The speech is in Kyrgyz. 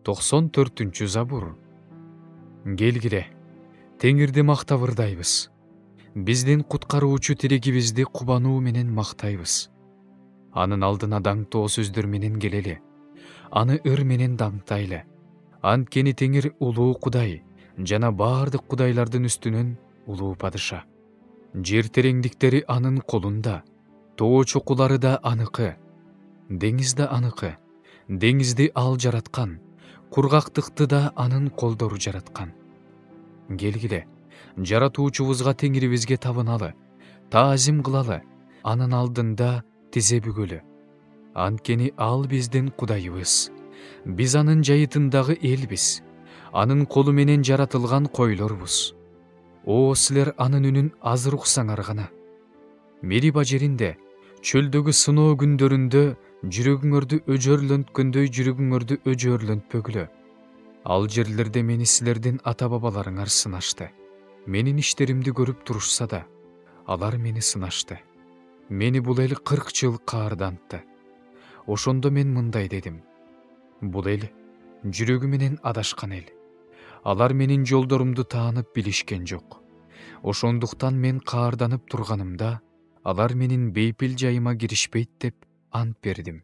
94 Забур. Келгиле, Теңирди мактап ырдайбыз. Биздин куткаруучу тирегибизди кубануу менен мактайбыз. Анын алдына даңктоо сөздөр менен келели. Аны ыр менен даңктайлы. Анткени Теңир улуу Кудай жана баардык кудайлардын үстүнөн улуу падыша. Жер тереңдиктери анын колунда, тоо чокулары да аныкы, деңиз да аныкы. Деңизди ал жараткан, кургактыкты да анын колдору жараткан. Келгиле, жаратуучубузга Теңирибизге табыналы, таазим кылалы, анын алдында тизе бүгөлү. Анткени ал биздин Кудайыбыз. Биз анын жайытындагы элбиз. Анын колу менен жаратылган койлорбуз. О, силер анын үнүн азыр уксаңар гана. Мериба жеринде, чөлдөгү сыноо күндөрүндө жүрөгүңөрдү өжөрлөнткөндөй жүрөгүңөрдү өжөрлөнтпөгүлө. Ал жерлерде мени силердин ата-бабаларыңар сынашты. Менин иштеримди көрүп турушса да, алар мени сынашты. Мени бул эл 40 жыл каардантты. Ошондо мен мындай дедим: бул эл жүрөгү менен адашкан эл. Алар менин жолдорумду таанып билишкен жок. Ошондуктан мен каарданып турганымда, алар менин бейпил жайыма киришпейт деп ант бердим.